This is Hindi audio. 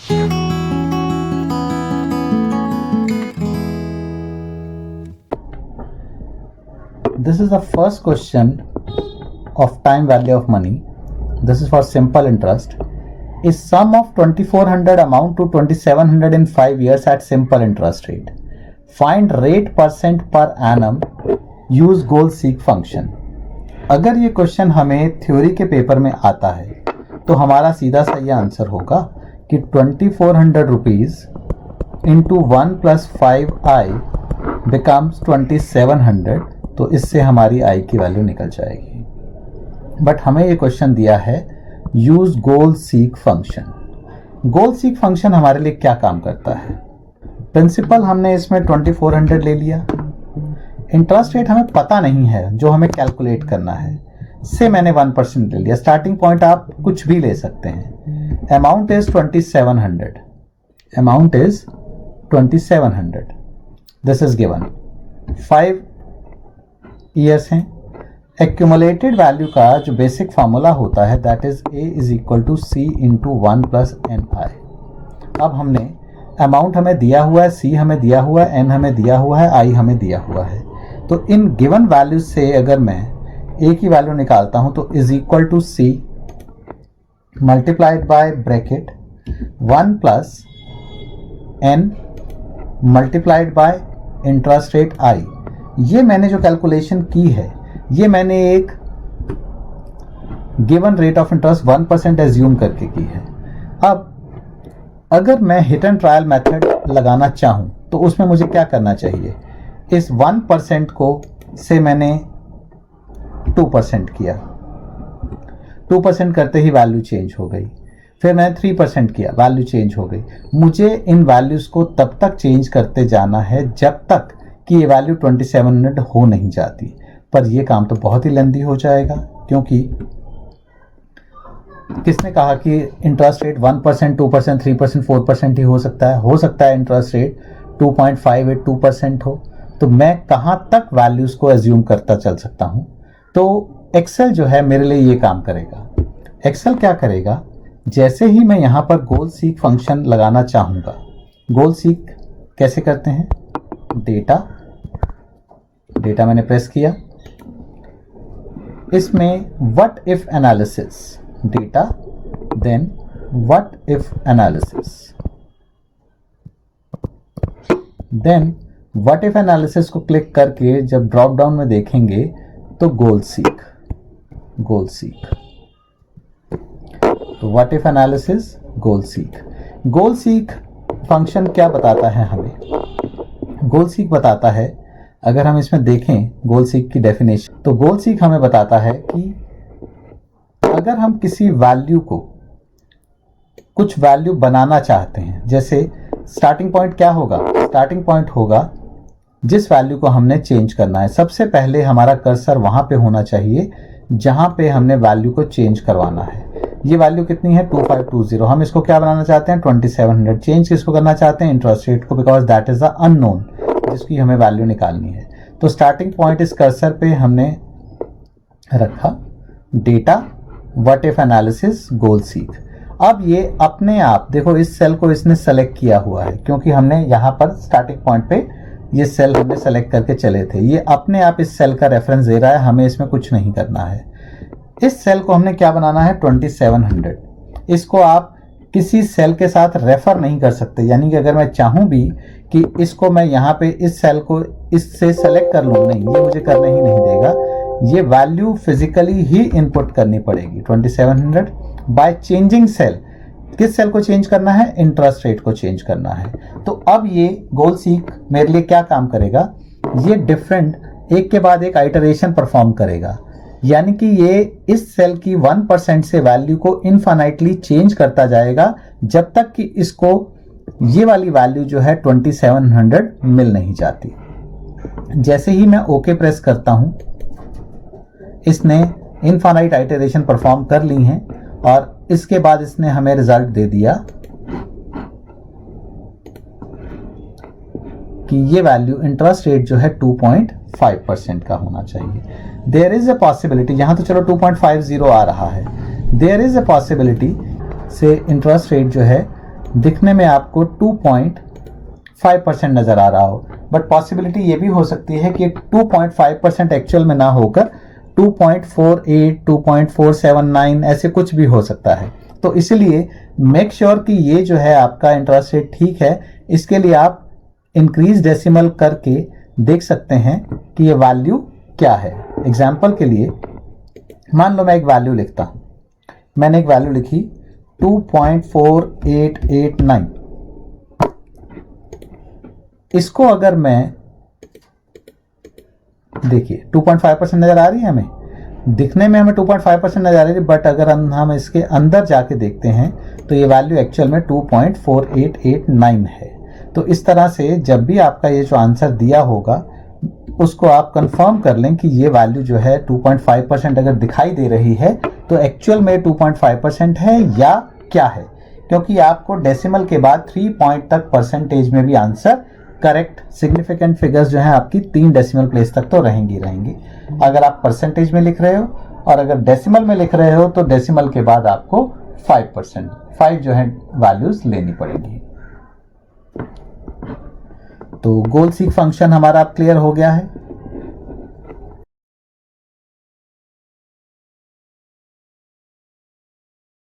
This is the first question of time value of money. This is for simple interest. Is sum of 2400 amount to 2700 in 5 years at simple interest rate. Find rate percent per annum. Use goal seek function. अगर ये क्वेश्चन हमें थ्योरी के पेपर में आता है तो हमारा सीधा सा ये आंसर होगा कि 2400 रुपीज इंटू 1 + 5i बिकम्स 2700, तो इससे हमारी आई की वैल्यू निकल जाएगी। बट हमें ये क्वेश्चन दिया है यूज गोल सीक फंक्शन। गोल सीक फंक्शन हमारे लिए क्या काम करता है? प्रिंसिपल हमने इसमें 2400 ले लिया, इंटरेस्ट रेट हमें पता नहीं है जो हमें कैलकुलेट करना है, से मैंने 1% ले लिया। स्टार्टिंग पॉइंट आप कुछ भी ले सकते हैं। Amount is 2700, amount is 2700, this is given. 5 years हैं। एक्यूमुलेटेड वैल्यू का जो बेसिक फार्मूला होता है that is A = C × 1 + Ni। अब हमने अमाउंट हमें दिया हुआ है, C हमें दिया हुआ है, N हमें दिया हुआ है, I हमें दिया हुआ है। तो इन गिवन वैल्यूज से अगर मैं A की वैल्यू निकालता हूं तो = C multiplied by bracket 1 + N multiplied by interest rate I। ये मैंने जो कैलकुलेशन की है ये मैंने एक given rate of interest 1% assume करके की है। अब अगर मैं हिट एंड ट्रायल मेथड लगाना चाहूं तो उसमें मुझे क्या करना चाहिए? इस 1% को से मैंने 2% किया, 2% करते ही वैल्यू चेंज हो गई। फिर मैंने 3% किया, वैल्यू चेंज हो गई। मुझे इन वैल्यूज को तब तक चेंज करते जाना है जब तक कि ये वैल्यू 2700 हो नहीं जाती। पर ये काम तो बहुत ही लेंदी हो जाएगा, क्योंकि किसने कहा कि इंटरेस्ट रेट 1%, 2%, 3%, 4% ही हो सकता है? हो सकता है इंटरेस्ट रेट 2.58% हो। तो मैं कहाँ तक वैल्यूज को एज्यूम करता चल सकता हूँ? तो एक्सेल जो है मेरे लिए ये काम करेगा। एक्सेल क्या करेगा? जैसे ही मैं यहाँ पर गोल सीक फंक्शन लगाना चाहूँगा, गोल सीक कैसे करते हैं? डेटा मैंने प्रेस किया, इसमें what if analysis, data then what if analysis, then what if analysis को क्लिक करके जब ड्रॉप डाउन में देखेंगे तो गोल सीक, तो what if analysis, goal seek function क्या बताता है हमें? गोल सीक बताता है, अगर हम इसमें देखें गोल सीक की डेफिनेशन, तो गोल सीक हमें बताता है कि अगर हम किसी वैल्यू को कुछ वैल्यू बनाना चाहते हैं, जैसे स्टार्टिंग पॉइंट क्या होगा? स्टार्टिंग पॉइंट होगा जिस वैल्यू को हमने चेंज करना है। सबसे पहले हमारा कर्सर वहां पे होना चाहिए जहां पे हमने वैल्यू को चेंज करवाना है। ये वैल्यू कितनी है? 2520। हम इसको क्या बनाना चाहते हैं? 2700। चेंज किसको करना चाहते हैं? इंटरेस्ट रेट को, because that is the unknown जिसकी हमें वैल्यू निकालनी है। तो स्टार्टिंग पॉइंट इस कर्सर पे हमने रखा, data, what if analysis, goal seek. अब ये अपने आप देखो इस सेल को इसने सेलेक्ट किया हुआ है, क्योंकि हमने यहाँ पर स्टार्टिंग पॉइंट पे ये सेल हमने सेलेक्ट करके चले थे। ये अपने आप इस सेल का रेफरेंस दे रहा है, हमें इसमें कुछ नहीं करना है। इस सेल को हमने क्या बनाना है? 2700। इसको आप किसी सेल के साथ रेफर नहीं कर सकते, यानी कि अगर मैं चाहूं भी कि इसको मैं यहाँ पे इस सेल को इससे सेलेक्ट कर लूँ, नहीं, ये मुझे करने ही नहीं देगा। ये वैल्यू फिजिकली ही इनपुट करनी पड़ेगी 2700 बाय चेंजिंग सेल। किस सेल को चेंज करना है? इंटरेस्ट रेट को चेंज करना है। तो अब ये गोल सीक मेरे लिए क्या काम करेगा? ये डिफरेंट एक के बाद एक आइटरेशन परफॉर्म करेगा, यानी कि ये इस सेल की 1% से वैल्यू को इनफाइनाइटली चेंज करता जाएगा जब तक कि इसको ये वाली वैल्यू जो है 2700 मिल नहीं जाती। जैसे ही मैं ओके प्रेस करता हूं, इसने इनफाइनाइट आइटरेशन परफॉर्म कर ली हैं और इसके बाद इसने हमें रिजल्ट दे दिया कि ये वैल्यू इंटरेस्ट रेट जो है 2.5% का होना चाहिए। देयर इज अ पॉसिबिलिटी, यहां तो चलो 2.50 आ रहा है, देयर इज अ पॉसिबिलिटी से इंटरेस्ट रेट जो है दिखने में आपको 2.5% नज़र आ रहा हो, बट पॉसिबिलिटी ये भी हो सकती है कि 2.5% एक्चुअल में ना होकर 2.48, 2.479 ऐसे कुछ भी हो सकता है। तो इसलिए मेक श्योर कि ये जो है आपका इंटरेस्ट रेट ठीक है। इसके लिए आप इंक्रीज डेसिमल करके देख सकते हैं कि ये वैल्यू क्या है। एग्जाम्पल के लिए मान लो मैं एक वैल्यू लिखता हूं, मैंने एक वैल्यू लिखी 2.4889। इसको अगर मैं देखिए 2.5% नजर आ रही है, हमें दिखने में हमें 2.5% नजर आ रही है, बट अगर हम इसके अंदर जाके देखते हैं तो ये वैल्यू एक्चुअल में 2.4889 है। तो इस तरह से जब भी आपका ये जो आंसर दिया होगा उसको आप कंफर्म कर लें कि ये वैल्यू जो है 2.5% अगर दिखाई दे रही है तो एक्चुअल में 2.5% है या क्या है, क्योंकि आपको डेसिमल के बाद 3 पॉइंट तक परसेंटेज में भी आंसर करेक्ट सिग्निफिकेंट फिगर्स जो है आपकी 3 डेसिमल प्लेस तक तो रहेंगी। अगर आप परसेंटेज में लिख रहे हो और अगर डेसिमल में लिख रहे हो तो डेसिमल के बाद आपको 5% जो है वैल्यूज लेनी पड़ेगी। तो गोल सीक फंक्शन हमारा अब क्लियर हो गया है।